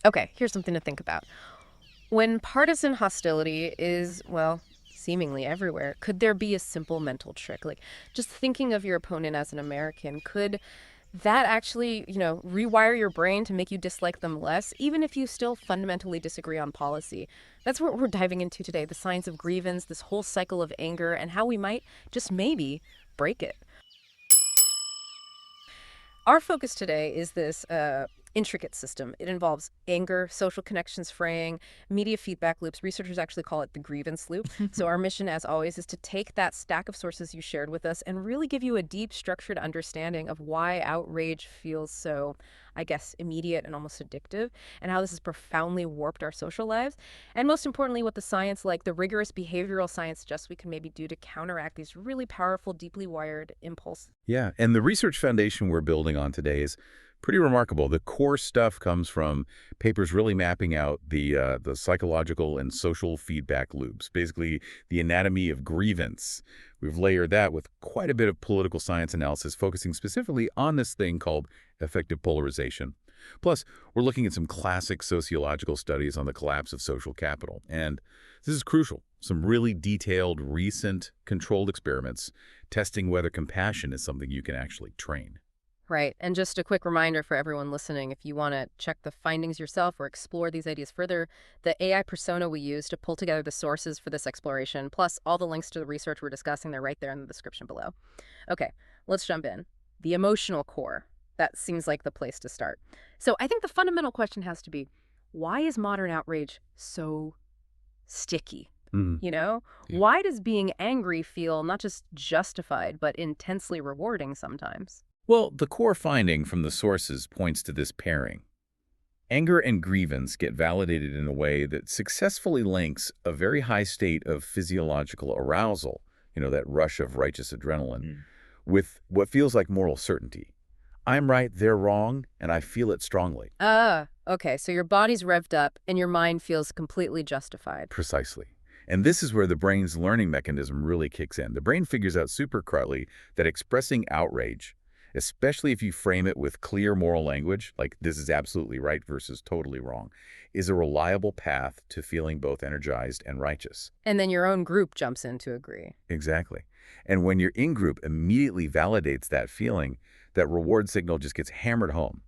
Okay, here's something to think about. When partisan hostility is, well, seemingly everywhere, could there be a simple mental trick? Like, just thinking of your opponent as an American, could that actually, rewire your brain to make you dislike them less, even if you still fundamentally disagree on policy? That's what we're diving into today, the science of grievance, this whole cycle of anger, and how we might, just maybe, break it. Our focus today is this intricate system. It involves anger, social connections fraying, media feedback loops. Researchers actually call it the grievance loop. So our mission, as always, is to take that stack of sources you shared with us and really give you a deep, structured understanding of why outrage feels so, I guess, immediate and almost addictive, and how this has profoundly warped our social lives. And most importantly, what the science, like the rigorous behavioral science, suggests we can maybe do to counteract these really powerful, deeply wired impulses. Yeah, and the research foundation we're building on today is pretty remarkable. The core stuff comes from papers really mapping out the psychological and social feedback loops, basically the anatomy of grievance. We've layered that with quite a bit of political science analysis, focusing specifically on this thing called affective polarization. Plus, we're looking at some classic sociological studies on the collapse of social capital. And this is crucial. Some really detailed, recent, controlled experiments testing whether compassion is something you can actually train. Right. And just a quick reminder for everyone listening, if you want to check the findings yourself or explore these ideas further, the AI persona we use to pull together the sources for this exploration, plus all the links to the research we're discussing, they're right there in the description below. Okay, let's jump in. The emotional core. That seems like the place to start. So I think the fundamental question has to be, why is modern outrage so sticky? Yeah. Why does being angry feel not just justified, but intensely rewarding sometimes? Well, the core finding from the sources points to this pairing. Anger and grievance get validated in a way that successfully links a very high state of physiological arousal, that rush of righteous adrenaline, with what feels like moral certainty. I'm right, they're wrong, and I feel it strongly. Okay, so your body's revved up and your mind feels completely justified. Precisely. And this is where the brain's learning mechanism really kicks in. The brain figures out super clearly that expressing outrage, especially if you frame it with clear moral language, like this is absolutely right versus totally wrong, is a reliable path to feeling both energized and righteous. And then your own group jumps in to agree. Exactly. And when your in-group immediately validates that feeling, that reward signal just gets hammered home.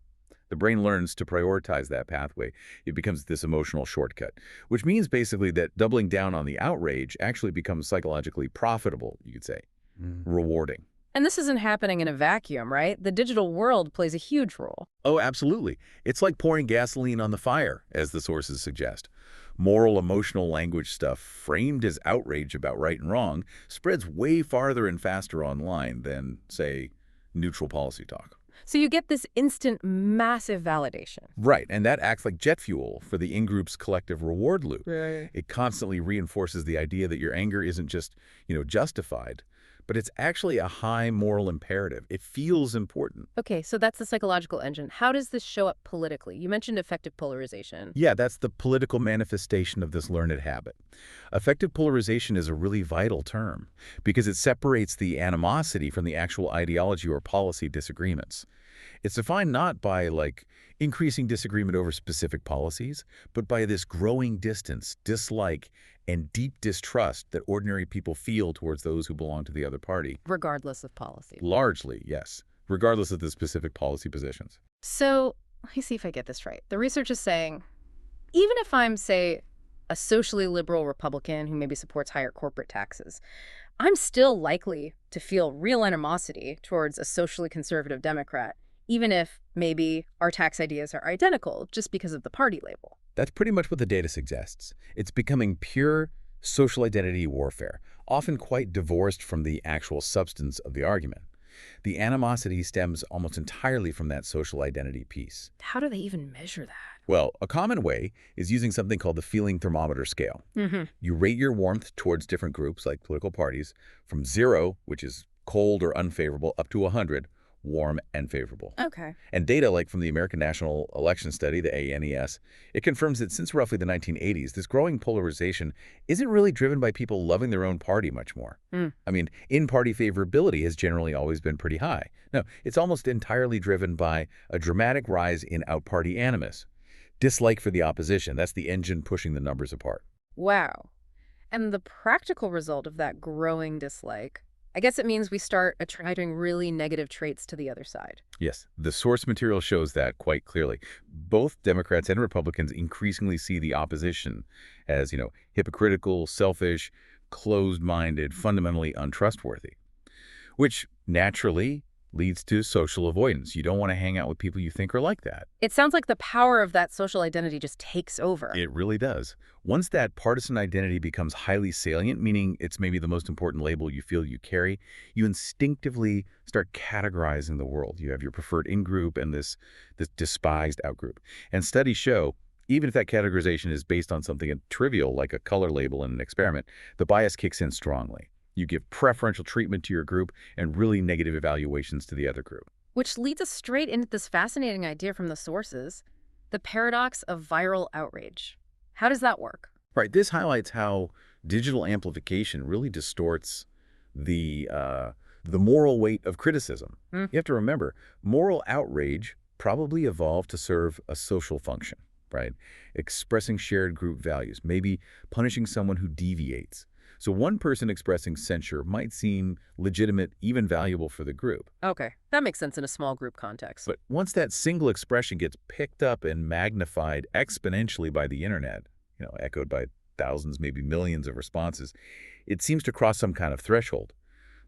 The brain learns to prioritize that pathway. It becomes this emotional shortcut, which means basically that doubling down on the outrage actually becomes psychologically profitable, you could say, rewarding. And this isn't happening in a vacuum, right? The digital world plays a huge role. Oh, absolutely. It's like pouring gasoline on the fire, as the sources suggest. Moral, emotional language stuff, framed as outrage about right and wrong, spreads way farther and faster online than, say, neutral policy talk. So you get this instant, massive validation. Right, and that acts like jet fuel for the in-group's collective reward loop. Right. It constantly reinforces the idea that your anger isn't just, justified, but it's actually a high moral imperative. It feels important. Okay, so that's the psychological engine. How does this show up politically? You mentioned affective polarization. Yeah, that's the political manifestation of this learned habit. Affective polarization is a really vital term because it separates the animosity from the actual ideology or policy disagreements. It's defined not by, increasing disagreement over specific policies, but by this growing distance, dislike, and deep distrust that ordinary people feel towards those who belong to the other party. Regardless of policy. Largely, yes, regardless of the specific policy positions. So, let me see if I get this right. The research is saying, even if I'm, say, a socially liberal Republican who maybe supports higher corporate taxes, I'm still likely to feel real animosity towards a socially conservative Democrat, even if maybe our tax ideas are identical just because of the party label. That's pretty much what the data suggests. It's becoming pure social identity warfare, often quite divorced from the actual substance of the argument. The animosity stems almost entirely from that social identity piece. How do they even measure that? Well, a common way is using something called the feeling thermometer scale. You rate your warmth towards different groups, like political parties, from 0, which is cold or unfavorable, up to 100, warm and favorable. Okay. And data like from the American National Election Study, the ANES, it confirms that since roughly the 1980s, this growing polarization isn't really driven by people loving their own party much more. I mean, in-party favorability has generally always been pretty high. No, it's almost entirely driven by a dramatic rise in out-party animus. Dislike for the opposition. That's the engine pushing the numbers apart. Wow. And the practical result of that growing dislike, I guess it means we start attributing really negative traits to the other side. Yes, the source material shows that quite clearly. Both Democrats and Republicans increasingly see the opposition as, hypocritical, selfish, closed-minded, fundamentally untrustworthy, which naturally leads to social avoidance. You don't want to hang out with people you think are like that. It sounds like the power of that social identity just takes over. It really does. Once that partisan identity becomes highly salient, meaning it's maybe the most important label you feel you carry, you instinctively start categorizing the world. You have your preferred in-group and this despised out-group. And studies show, even if that categorization is based on something trivial like a color label in an experiment, the bias kicks in strongly. You give preferential treatment to your group and really negative evaluations to the other group. Which leads us straight into this fascinating idea from the sources, the paradox of viral outrage. How does that work? Right. This highlights how digital amplification really distorts the moral weight of criticism. You have to remember, moral outrage probably evolved to serve a social function, right? Expressing shared group values, maybe punishing someone who deviates. So one person expressing censure might seem legitimate, even valuable for the group. Okay, that makes sense in a small group context. But once that single expression gets picked up and magnified exponentially by the internet, echoed by thousands, maybe millions of responses, it seems to cross some kind of threshold.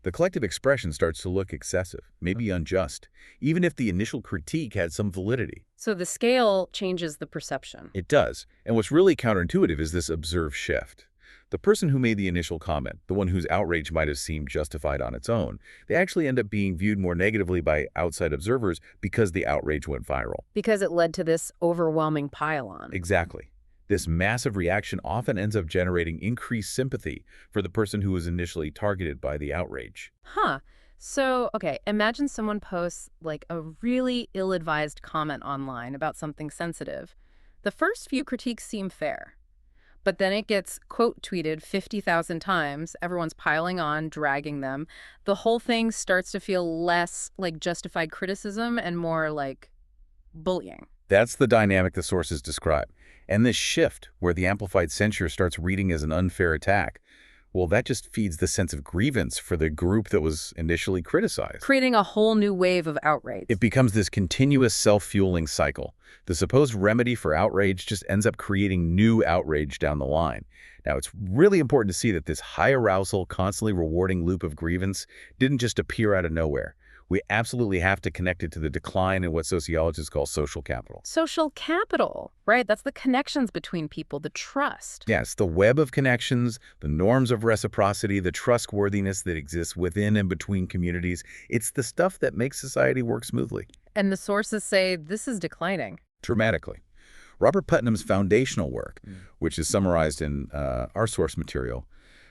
The collective expression starts to look excessive, maybe unjust, even if the initial critique had some validity. So the scale changes the perception. It does. And what's really counterintuitive is this observed shift. The person who made the initial comment, the one whose outrage might have seemed justified on its own, they actually end up being viewed more negatively by outside observers because the outrage went viral. Because it led to this overwhelming pile-on. Exactly. This massive reaction often ends up generating increased sympathy for the person who was initially targeted by the outrage. Huh. So, okay, imagine someone posts like a really ill-advised comment online about something sensitive. The first few critiques seem fair. But then it gets quote tweeted 50,000 times. Everyone's piling on, dragging them. The whole thing starts to feel less like justified criticism and more like bullying. That's the dynamic the sources describe. And this shift, where the amplified censure starts reading as an unfair attack, well, that just feeds the sense of grievance for the group that was initially criticized. Creating a whole new wave of outrage. It becomes this continuous self-fueling cycle. The supposed remedy for outrage just ends up creating new outrage down the line. Now, it's really important to see that this high-arousal, constantly rewarding loop of grievance didn't just appear out of nowhere. We absolutely have to connect it to the decline in what sociologists call social capital. Social capital, right? That's the connections between people, the trust. Yes, the web of connections, the norms of reciprocity, the trustworthiness that exists within and between communities. It's the stuff that makes society work smoothly. And the sources say this is declining. Dramatically. Robert Putnam's foundational work, which is summarized in our source material,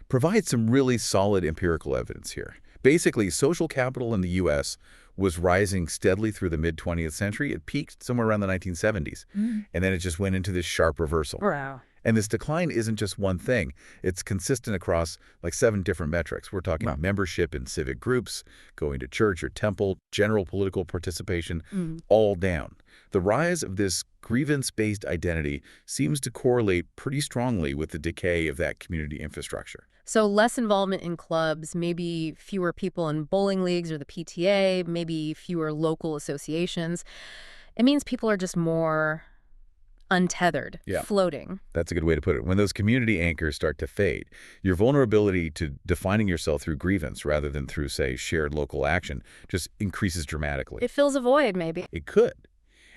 provides some really solid empirical evidence here. Basically, social capital in the U.S. was rising steadily through the mid-20th century. It peaked somewhere around the 1970s, and then it just went into this sharp reversal. Wow. And this decline isn't just one thing. It's consistent across like 7 different metrics. We're talking membership in civic groups, going to church or temple, general political participation, all down. The rise of this grievance-based identity seems to correlate pretty strongly with the decay of that community infrastructure. So less involvement in clubs, maybe fewer people in bowling leagues or the PTA, maybe fewer local associations. It means people are just more untethered, floating. That's a good way to put it. When those community anchors start to fade, your vulnerability to defining yourself through grievance rather than through, say, shared local action just increases dramatically. It fills a void, maybe. It could.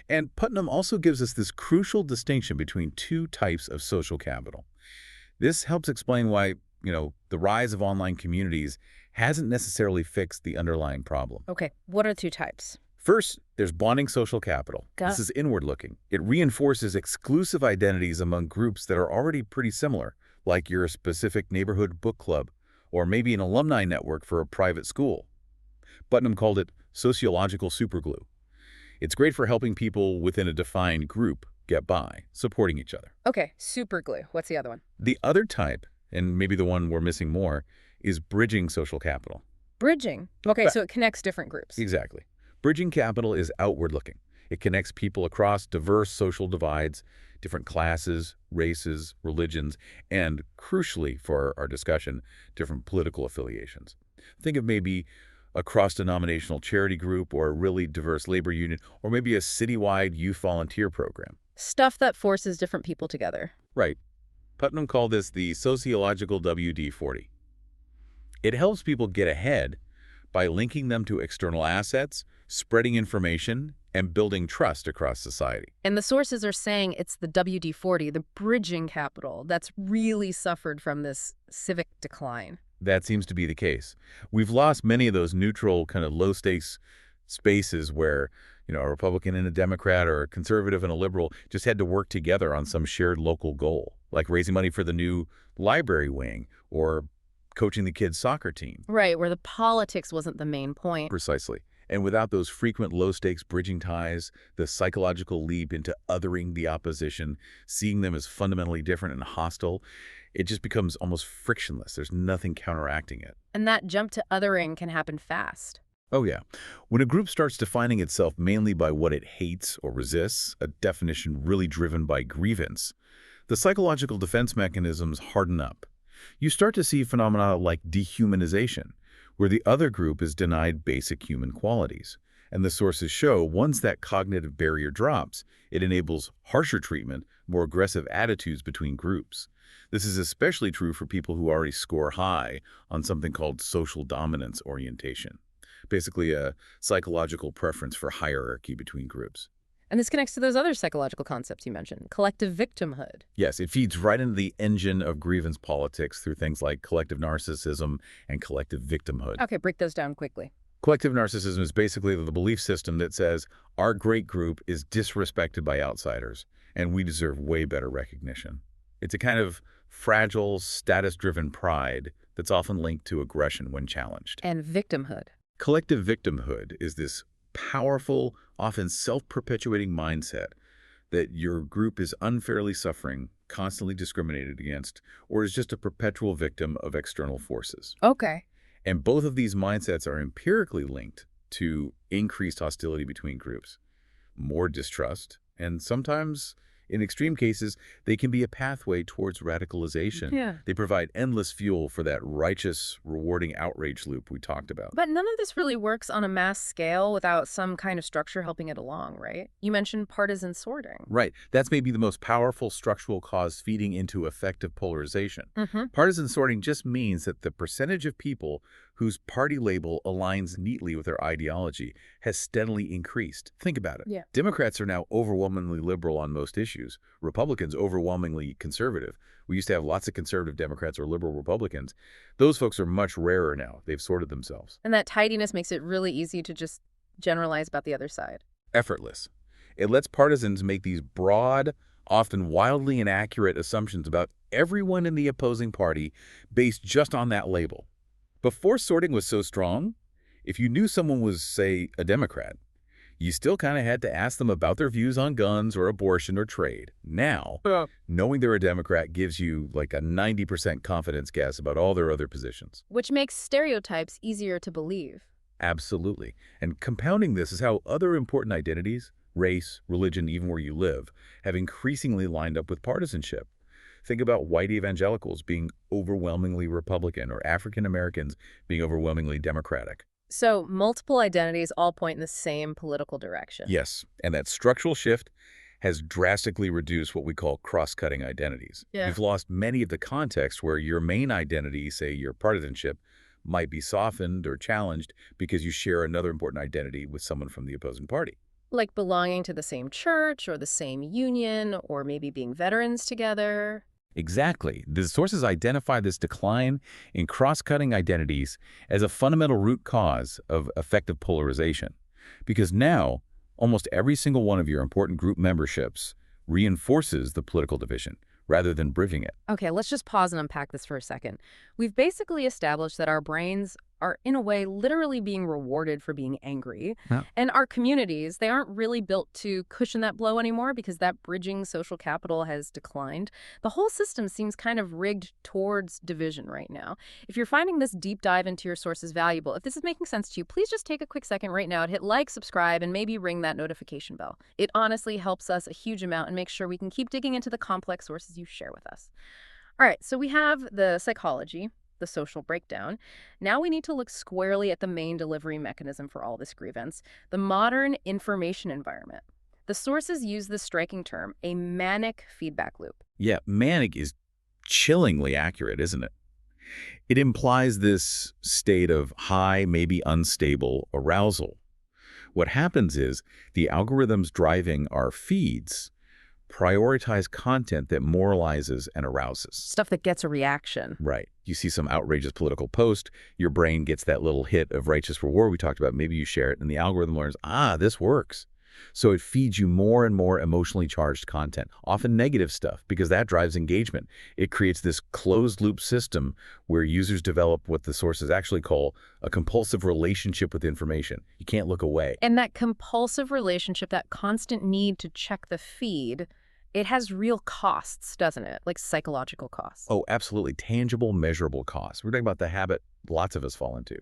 And Putnam also gives us this crucial distinction between 2 types of social capital. This helps explain why, the rise of online communities hasn't necessarily fixed the underlying problem. Okay, what are 2 types? First, there's bonding social capital. This is inward-looking. It reinforces exclusive identities among groups that are already pretty similar, like your specific neighborhood book club, or maybe an alumni network for a private school. Putnam called it sociological superglue. It's great for helping people within a defined group get by, supporting each other. Okay, superglue. What's the other one? The other type, and maybe the one we're missing more, is bridging social capital. Bridging? Okay, so it connects different groups. Exactly. Bridging capital is outward-looking. It connects people across diverse social divides, different classes, races, religions, and, crucially for our discussion, different political affiliations. Think of maybe a cross-denominational charity group or a really diverse labor union, or maybe a citywide youth volunteer program. Stuff that forces different people together. Right. Putnam called this the sociological WD-40. It helps people get ahead by linking them to external assets, spreading information, and building trust across society. And the sources are saying it's the WD-40, the bridging capital, that's really suffered from this civic decline. That seems to be the case. We've lost many of those neutral, kind of low-stakes spaces where, a Republican and a Democrat or a conservative and a liberal just had to work together on some shared local goal, like raising money for the new library wing or coaching the kids' soccer team. Right, where the politics wasn't the main point. Precisely. And without those frequent low-stakes bridging ties, the psychological leap into othering the opposition, seeing them as fundamentally different and hostile, it just becomes almost frictionless. There's nothing counteracting it. And that jump to othering can happen fast. Oh, yeah. When a group starts defining itself mainly by what it hates or resists, a definition really driven by grievance, the psychological defense mechanisms harden up. You start to see phenomena like dehumanization, where the other group is denied basic human qualities. And the sources show once that cognitive barrier drops, it enables harsher treatment, more aggressive attitudes between groups. This is especially true for people who already score high on something called social dominance orientation, basically a psychological preference for hierarchy between groups. And this connects to those other psychological concepts you mentioned, collective victimhood. Yes, it feeds right into the engine of grievance politics through things like collective narcissism and collective victimhood. Okay, break those down quickly. Collective narcissism is basically the belief system that says our great group is disrespected by outsiders, and we deserve way better recognition. It's a kind of fragile, status-driven pride that's often linked to aggression when challenged. And victimhood. Collective victimhood is this powerful, often self-perpetuating mindset that your group is unfairly suffering, constantly discriminated against, or is just a perpetual victim of external forces. Okay. And both of these mindsets are empirically linked to increased hostility between groups, more distrust, and sometimes, in extreme cases, they can be a pathway towards radicalization. Yeah. They provide endless fuel for that righteous, rewarding outrage loop we talked about. But none of this really works on a mass scale without some kind of structure helping it along, right? You mentioned partisan sorting. Right. That's maybe the most powerful structural cause feeding into effective polarization. Partisan sorting just means that the percentage of people whose party label aligns neatly with their ideology has steadily increased. Think about it. Yeah. Democrats are now overwhelmingly liberal on most issues. Republicans overwhelmingly conservative. We used to have lots of conservative Democrats or liberal Republicans. Those folks are much rarer now. They've sorted themselves. And that tidiness makes it really easy to just generalize about the other side. Effortless. It lets partisans make these broad, often wildly inaccurate assumptions about everyone in the opposing party based just on that label. Before sorting was so strong, if you knew someone was, say, a Democrat, you still kind of had to ask them about their views on guns or abortion or trade. Now, knowing they're a Democrat gives you like a 90% confidence guess about all their other positions. Which makes stereotypes easier to believe. Absolutely. And compounding this is how other important identities, race, religion, even where you live, have increasingly lined up with partisanship. Think about white evangelicals being overwhelmingly Republican or African Americans being overwhelmingly Democratic. So multiple identities all point in the same political direction. Yes, and that structural shift has drastically reduced what we call cross-cutting identities. Yeah. You've lost many of the contexts where your main identity, say your partisanship, might be softened or challenged because you share another important identity with someone from the opposing party. Like belonging to the same church or the same union or maybe being veterans together. Exactly. The sources identify this decline in cross-cutting identities as a fundamental root cause of effective polarization. Because now, almost every single one of your important group memberships reinforces the political division rather than bridging it. Okay, let's just pause and unpack this for a second. We've basically established that our brains are, in a way, literally being rewarded for being angry. Yeah. And our communities, they aren't really built to cushion that blow anymore because that bridging social capital has declined. The whole system seems kind of rigged towards division right now. If you're finding this deep dive into your sources valuable, if this is making sense to you, please just take a quick second right now to hit like, subscribe, and maybe ring that notification bell. It honestly helps us a huge amount and makes sure we can keep digging into the complex sources you share with us. All right, so we have the psychology, the social breakdown. Now we need to look squarely at the main delivery mechanism for all this grievance, the modern information environment. The sources use this striking term, a manic feedback loop. Yeah, manic is chillingly accurate, isn't it? It implies this state of high, maybe unstable arousal. What happens is the algorithms driving our feeds prioritize content that moralizes and arouses. Stuff that gets a reaction. Right. You see some outrageous political post, your brain gets that little hit of righteous reward we talked about. Maybe you share it, and the algorithm learns, this works. So it feeds you more and more emotionally charged content, often negative stuff, because that drives engagement. It creates this closed-loop system where users develop what the sources actually call a compulsive relationship with information. You can't look away. And that compulsive relationship, that constant need to check the feed, it has real costs, doesn't it? Like psychological costs. Oh, absolutely. Tangible, measurable costs. We're talking about the habit lots of us fall into.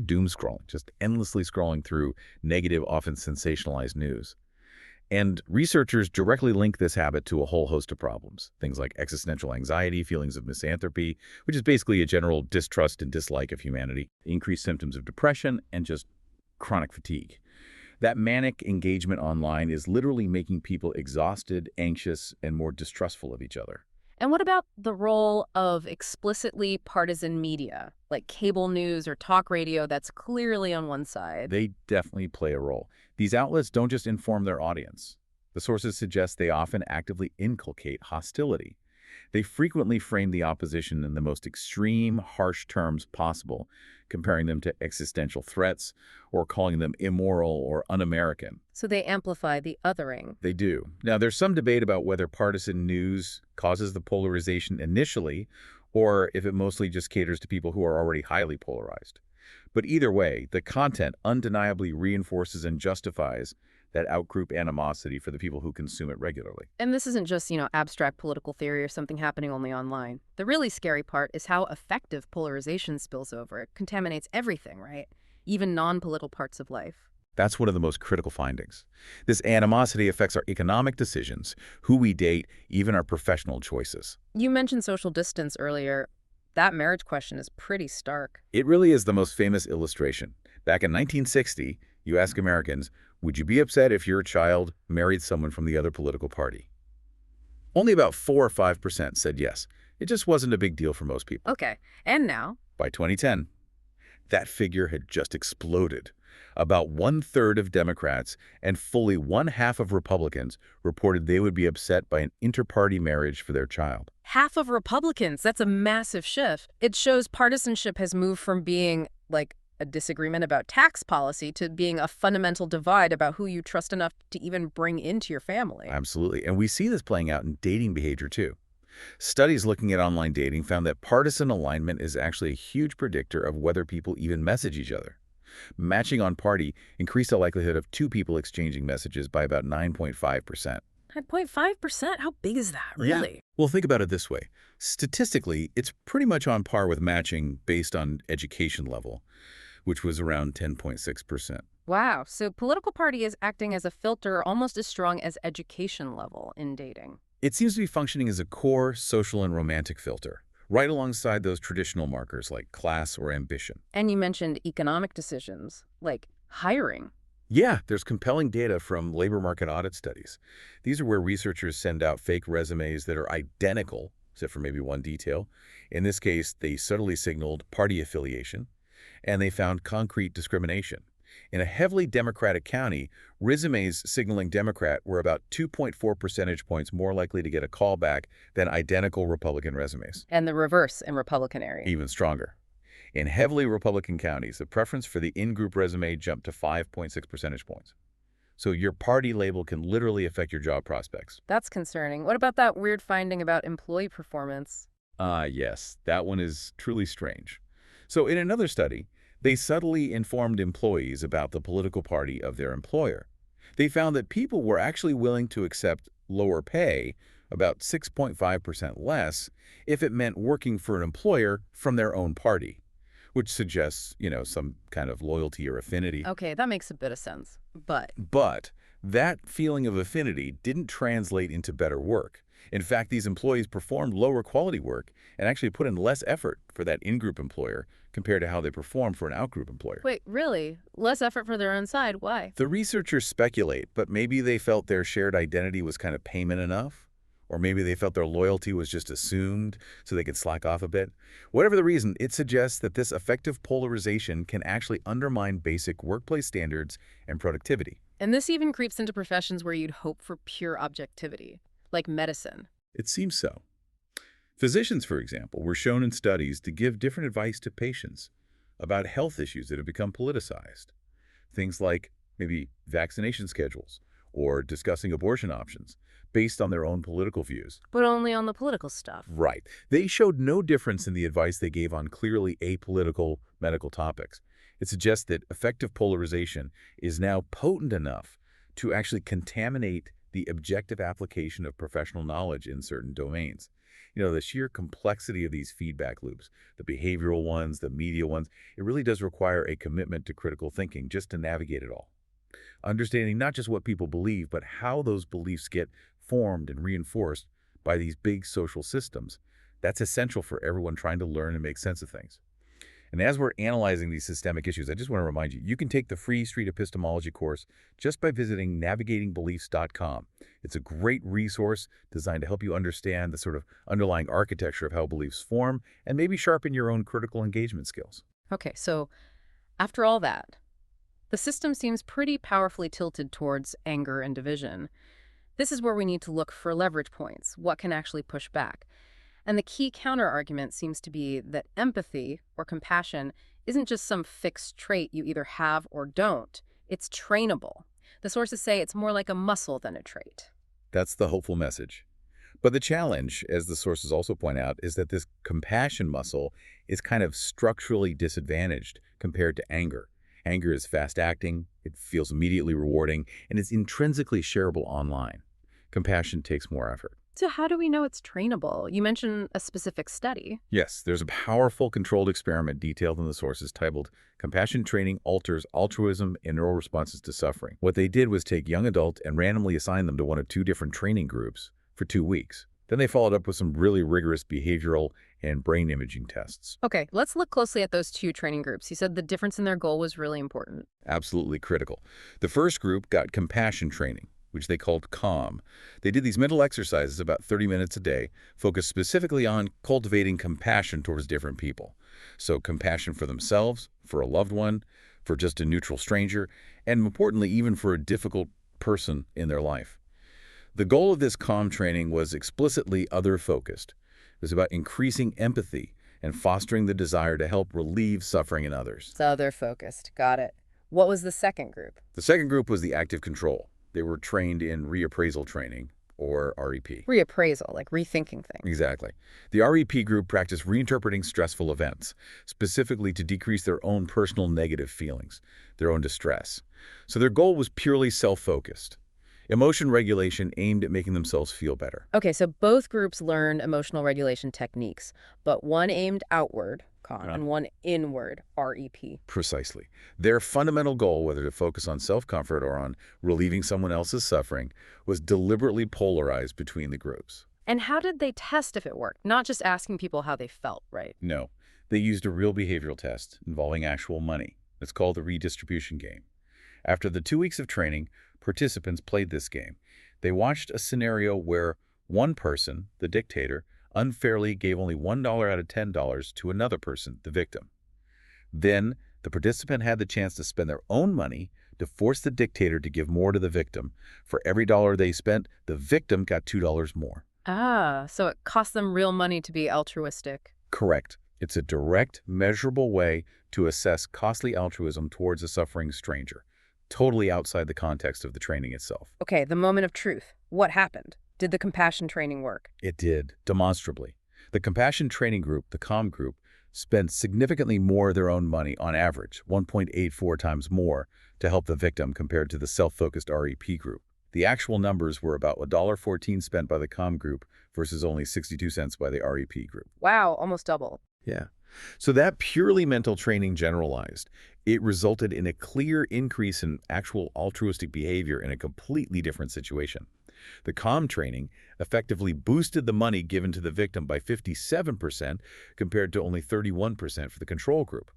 Doomscrolling, just endlessly scrolling through negative, often sensationalized news. And researchers directly link this habit to a whole host of problems. Things like existential anxiety, feelings of misanthropy, which is basically a general distrust and dislike of humanity, increased symptoms of depression, and just chronic fatigue. That manic engagement online is literally making people exhausted, anxious, and more distrustful of each other. And what about the role of explicitly partisan media, like cable news or talk radio that's clearly on one side? They definitely play a role. These outlets don't just inform their audience. The sources suggest they often actively inculcate hostility. They frequently frame the opposition in the most extreme, harsh terms possible, comparing them to existential threats or calling them immoral or un-American. So they amplify the othering. They do. Now, there's some debate about whether partisan news causes the polarization initially or if it mostly just caters to people who are already highly polarized. But either way, the content undeniably reinforces and justifies that outgroup animosity for the people who consume it regularly. And this isn't just, abstract political theory or something happening only online. The really scary part is how effective polarization spills over. It contaminates everything, right? Even non-political parts of life. That's one of the most critical findings. This animosity affects our economic decisions, who we date, even our professional choices. You mentioned social distance earlier. That marriage question is pretty stark. It really is the most famous illustration. Back in 1960, you ask Americans, would you be upset if your child married someone from the other political party? Only about 4 or 5% said yes. It just wasn't a big deal for most people. Okay, and now? By 2010, that figure had just exploded. About 1/3 of Democrats and fully 1/2 of Republicans reported they would be upset by an inter-party marriage for their child. Half of Republicans, that's a massive shift. It shows partisanship has moved from being, like, a disagreement about tax policy to being a fundamental divide about who you trust enough to even bring into your family. Absolutely. And we see this playing out in dating behavior, too. Studies looking at online dating found that partisan alignment is actually a huge predictor of whether people even message each other. Matching on party increased the likelihood of 2 people exchanging messages by about 9.5%. 9.5%? How big is that, really? Yeah. Well, think about it this way. Statistically, it's pretty much on par with matching based on education level, which was around 10.6%. Wow. So political party is acting as a filter almost as strong as education level in dating. It seems to be functioning as a core social and romantic filter, right alongside those traditional markers like class or ambition. And you mentioned economic decisions, like hiring. Yeah, there's compelling data from labor market audit studies. These are where researchers send out fake resumes that are identical, except for maybe one detail. In this case, they subtly signaled party affiliation, and they found concrete discrimination. In a heavily Democratic county, resumes signaling Democrat were about 2.4 percentage points more likely to get a callback than identical Republican resumes. And the reverse in Republican areas. Even stronger. In heavily Republican counties, the preference for the in-group resume jumped to 5.6 percentage points. So your party label can literally affect your job prospects. That's concerning. What about that weird finding about employee performance? Yes, that one is truly strange. So in another study, They subtly informed employees about the political party of their employer. They found that people were actually willing to accept lower pay, about 6.5% less, if it meant working for an employer from their own party, which suggests, some kind of loyalty or affinity. Okay, that makes a bit of sense. But But that feeling of affinity didn't translate into better work. In fact, these employees performed lower quality work and actually put in less effort for that in-group employer compared to how they performed for an out-group employer. wait, really? Less effort for their own side? Why? The researchers speculate, but maybe they felt their shared identity was kind of payment enough, or maybe they felt their loyalty was just assumed so they could slack off a bit. Whatever the reason, it suggests that this affective polarization can actually undermine basic workplace standards and productivity. And this even creeps into professions where you'd hope for pure objectivity, like medicine. It seems so. Physicians, for example, were shown in studies to give different advice to patients about health issues that have become politicized. Things like maybe vaccination schedules or discussing abortion options based on their own political views. But only on the political stuff. Right. They showed no difference in the advice they gave on clearly apolitical medical topics. It suggests that affective polarization is now potent enough to actually contaminate the objective application of professional knowledge in certain domains. The sheer complexity of these feedback loops, the behavioral ones, the media ones, it really does require a commitment to critical thinking just to navigate it all. Understanding not just what people believe, but how those beliefs get formed and reinforced by these big social systems. That's essential for everyone trying to learn and make sense of things. And as we're analyzing these systemic issues, I just want to remind you, you can take the free street epistemology course just by visiting navigatingbeliefs.com. It's a great resource designed to help you understand the sort of underlying architecture of how beliefs form and maybe sharpen your own critical engagement skills. Okay, so after all that, the system seems pretty powerfully tilted towards anger and division. This is where we need to look for leverage points, what can actually push back. And the key counter-argument seems to be that empathy, or compassion, isn't just some fixed trait you either have or don't. It's trainable. The sources say it's more like a muscle than a trait. That's the hopeful message. But the challenge, as the sources also point out, is that this compassion muscle is kind of structurally disadvantaged compared to anger. Anger is fast-acting, it feels immediately rewarding, and is intrinsically shareable online. Compassion takes more effort. So how do we know it's trainable? You mentioned a specific study. Yes, there's a powerful controlled experiment detailed in the sources titled Compassion Training Alters Altruism and Neural Responses to Suffering. What they did was take young adults and randomly assign them to one of two different training groups for 2 weeks. Then they followed up with some really rigorous behavioral and brain imaging tests. Okay, let's look closely at those two training groups. You said the difference in their goal was really important. Absolutely critical. The first group got compassion training, which they called CALM. They did these mental exercises about 30 minutes a day, focused specifically on cultivating compassion towards different people. So compassion for themselves, for a loved one, for just a neutral stranger, and importantly, even for a difficult person in their life. The goal of this CALM training was explicitly other-focused. It was about increasing empathy and fostering the desire to help relieve suffering in others. So they're focused. Got it. What was the second group? The second group was the active control. They were trained in reappraisal training, or REP. Reappraisal, like rethinking things. Exactly. The REP group practiced reinterpreting stressful events, specifically to decrease their own personal negative feelings, their own distress. So their goal was purely self-focused. Emotion regulation aimed at making themselves feel better. Okay, so both groups learned emotional regulation techniques, but one aimed outward, CON, and one inward, REP. Precisely. Their fundamental goal, whether to focus on self-comfort or on relieving someone else's suffering, was deliberately polarized between the groups. And how did they test if it worked? Not just asking people how they felt, right? No. They used a real behavioral test involving actual money. It's called the Redistribution game. After the 2 weeks of training, participants played this game. They watched a scenario where one person, the dictator, unfairly gave only $1 out of $10 to another person, the victim. Then, the participant had the chance to spend their own money to force the dictator to give more to the victim. For every dollar they spent, the victim got $2 more. Ah, so it cost them real money to be altruistic. Correct. It's a direct, measurable way to assess costly altruism towards a suffering stranger, totally outside the context of the training itself. Okay, the moment of truth. What happened? Did the compassion training work? It did, demonstrably. The compassion training group, the CALM group, spent significantly more of their own money, on average, 1.84 times more, to help the victim compared to the self-focused REP group. The actual numbers were about $1.14 spent by the COM group versus only 62 cents by the REP group. Wow, almost double. Yeah. So that purely mental training generalized. It resulted in a clear increase in actual altruistic behavior in a completely different situation. The COM training effectively boosted the money given to the victim by 57% compared to only 31% for the control group.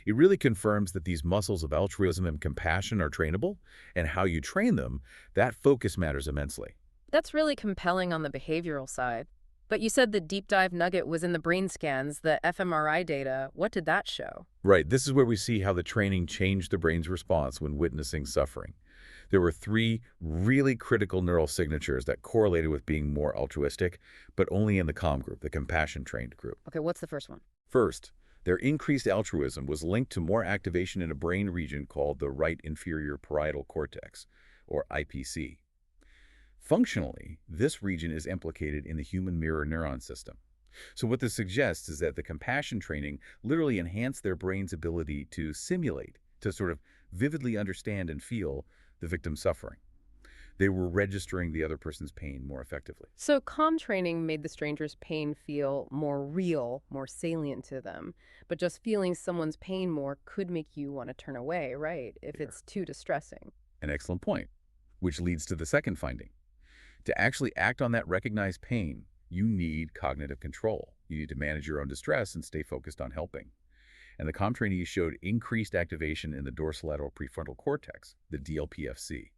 It really confirms that these muscles of altruism and compassion are trainable, and how you train them, that focus matters immensely. That's really compelling on the behavioral side. But you said the deep dive nugget was in the brain scans, the fMRI data. What did that show? Right, this is where we see how the training changed the brain's response when witnessing suffering. There were three really critical neural signatures that correlated with being more altruistic, but only in the COM group, the compassion-trained group. Okay, what's the first one? First, their increased altruism was linked to more activation in a brain region called the right inferior parietal cortex, or IPC. Functionally, this region is implicated in the human mirror neuron system. So what this suggests is that the compassion training literally enhanced their brain's ability to simulate, to sort of vividly understand and feel the victim's suffering. They were registering the other person's pain more effectively. So calm training made the stranger's pain feel more real, more salient to them. But just feeling someone's pain more could make you want to turn away, right? If Here. it's too distressing. An excellent point, which leads to the second finding. To actually act on that recognized pain, you need cognitive control. You need to manage your own distress and stay focused on helping. And the COM trainees showed increased activation in the dorsolateral prefrontal cortex, the DLPFC.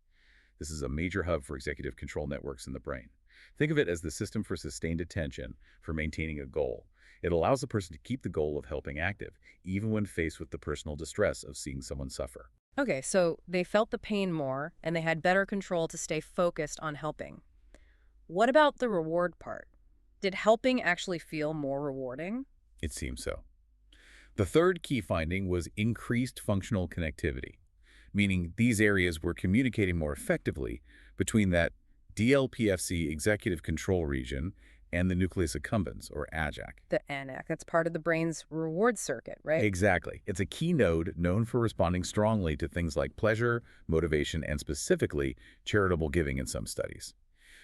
This is a major hub for executive control networks in the brain. Think of it as the system for sustained attention, for maintaining a goal. It allows the person to keep the goal of helping active, even when faced with the personal distress of seeing someone suffer. Okay, so they felt the pain more, and they had better control to stay focused on helping. What about the reward part? Did helping actually feel more rewarding? It seems so. The third key finding was increased functional connectivity, meaning these areas were communicating more effectively between that DLPFC executive control region and the nucleus accumbens, or AJAC. The ANAC, that's part of the brain's reward circuit, right? Exactly. It's a key node known for responding strongly to things like pleasure, motivation, and specifically charitable giving in some studies.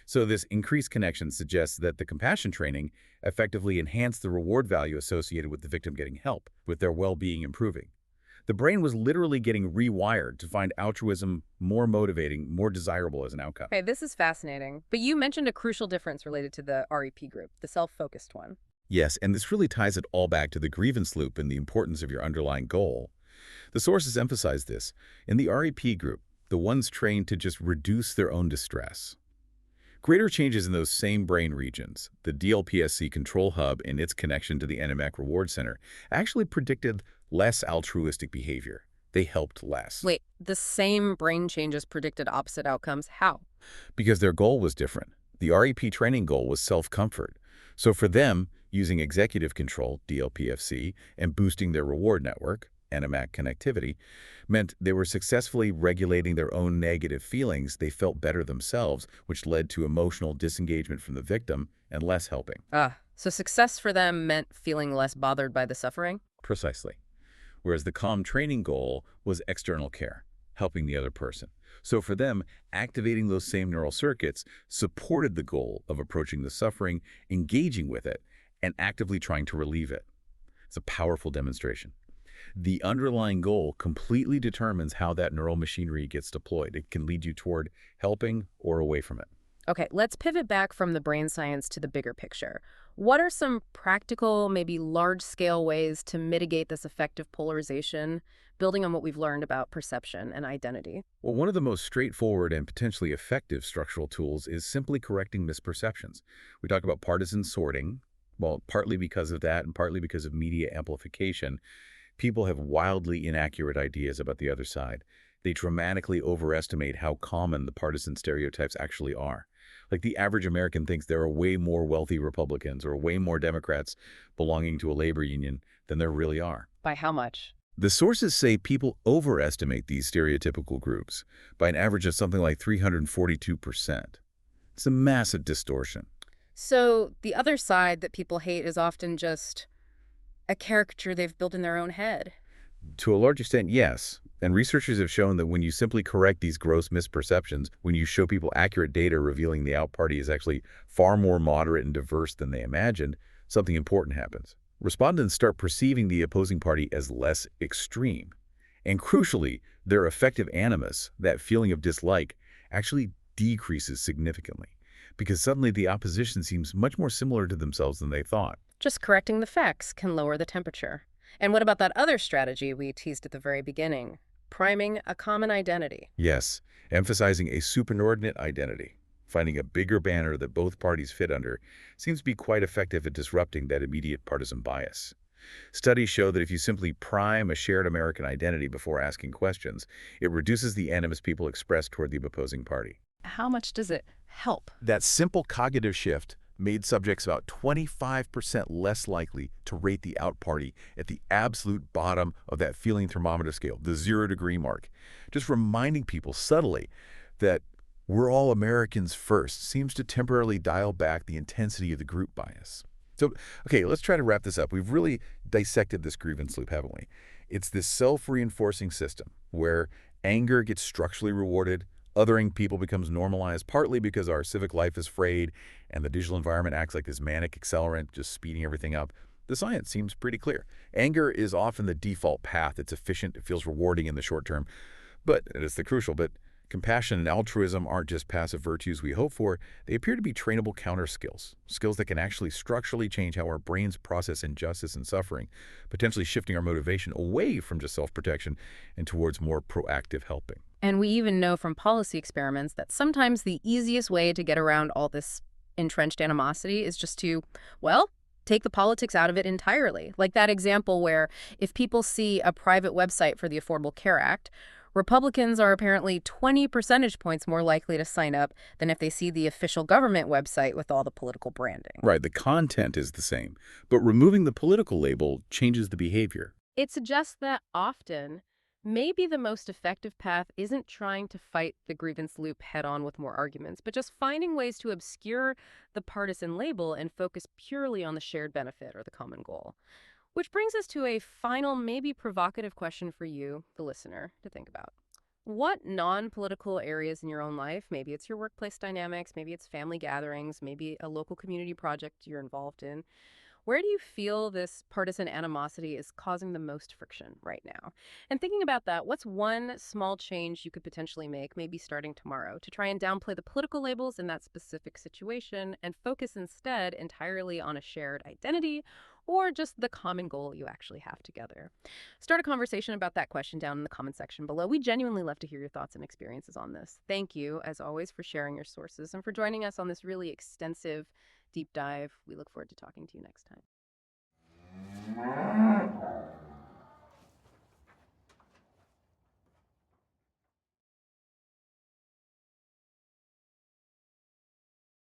So this increased connection suggests that the compassion training effectively enhanced the reward value associated with the victim getting help, with their well-being improving. The brain was literally getting rewired to find altruism more motivating, more desirable as an outcome. Okay, this is fascinating. But you mentioned a crucial difference related to the REP group, the self-focused one. Yes, and this really ties it all back to the grievance loop and the importance of your underlying goal. The sources emphasize this. In the REP group, the ones trained to just reduce their own distress. Greater changes in those same brain regions, the DLPSC control hub and its connection to the NMAC reward center, actually predicted less altruistic behavior. They helped less. Wait, the same brain changes predicted opposite outcomes? How? Because their goal was different. The REP training goal was self-comfort. So for them, using executive control, DLPFC, and boosting their reward network, NMAC connectivity, meant they were successfully regulating their own negative feelings. They felt better themselves, which led to emotional disengagement from the victim and less helping. So success for them meant feeling less bothered by the suffering? Precisely. Whereas the COM training goal was external care, helping the other person. So for them, activating those same neural circuits supported the goal of approaching the suffering, engaging with it, and actively trying to relieve it. It's a powerful demonstration. The underlying goal completely determines how that neural machinery gets deployed. It can lead you toward helping or away from it. Okay, let's pivot back from the brain science to the bigger picture. What are some practical, maybe large-scale ways to mitigate this affective polarization, building on what we've learned about perception and identity? Well, one of the most straightforward and potentially effective structural tools is simply correcting misperceptions. We talk about partisan sorting. Well, partly because of that and partly because of media amplification, people have wildly inaccurate ideas about the other side. They dramatically overestimate how common the partisan stereotypes actually are. Like the average American thinks there are way more wealthy Republicans or way more Democrats belonging to a labor union than there really are. By how much? The sources say people overestimate these stereotypical groups by an average of something like 342%. It's a massive distortion. So the other side that people hate is often just a caricature they've built in their own head. To a large extent, yes. And researchers have shown that when you simply correct these gross misperceptions, when you show people accurate data revealing the out party is actually far more moderate and diverse than they imagined, something important happens. Respondents start perceiving the opposing party as less extreme. And crucially, their affective animus, that feeling of dislike, actually decreases significantly. Because suddenly the opposition seems much more similar to themselves than they thought. Just correcting the facts can lower the temperature. And what about that other strategy we teased at the very beginning? Priming a common identity. Yes, emphasizing a superordinate identity. Finding a bigger banner that both parties fit under seems to be quite effective at disrupting that immediate partisan bias. Studies show that if you simply prime a shared American identity before asking questions, it reduces the animus people express toward the opposing party. How much does it help? That simple cognitive shift made subjects about 25% less likely to rate the out party at the absolute bottom of that feeling thermometer scale, the 0-degree mark. Just reminding people subtly that we're all Americans first seems to temporarily dial back the intensity of the group bias. So, okay, let's try to wrap this up. We've really dissected this grievance loop, haven't we? It's this self-reinforcing system where anger gets structurally rewarded, othering people becomes normalized, partly because our civic life is frayed and the digital environment acts like this manic accelerant, just speeding everything up. The science seems pretty clear. Anger is often the default path. It's efficient, it feels rewarding in the short term, but it is the crucial. But compassion and altruism aren't just passive virtues we hope for. They appear to be trainable counter skills, skills that can actually structurally change how our brains process injustice and suffering, potentially shifting our motivation away from just self-protection and towards more proactive helping. And we even know from policy experiments that sometimes the easiest way to get around all this entrenched animosity is just to, well, take the politics out of it entirely. Like that example where if people see a private website for the Affordable Care Act, Republicans are apparently 20 percentage points more likely to sign up than if they see the official government website with all the political branding. Right, the content is the same, but removing the political label changes the behavior. It suggests that often, maybe the most effective path isn't trying to fight the grievance loop head on with more arguments, but just finding ways to obscure the partisan label and focus purely on the shared benefit or the common goal. Which brings us to a final, maybe provocative question for you, the listener, to think about. What non-political areas in your own life, maybe it's your workplace dynamics, maybe it's family gatherings, maybe a local community project you're involved in, where do you feel this partisan animosity is causing the most friction right now? And thinking about that, what's one small change you could potentially make, maybe starting tomorrow, to try and downplay the political labels in that specific situation and focus instead entirely on a shared identity or just the common goal you actually have together? Start a conversation about that question down in the comment section below. We genuinely love to hear your thoughts and experiences on this. Thank you, as always, for sharing your sources and for joining us on this really extensive deep dive. We look forward to talking to you next time.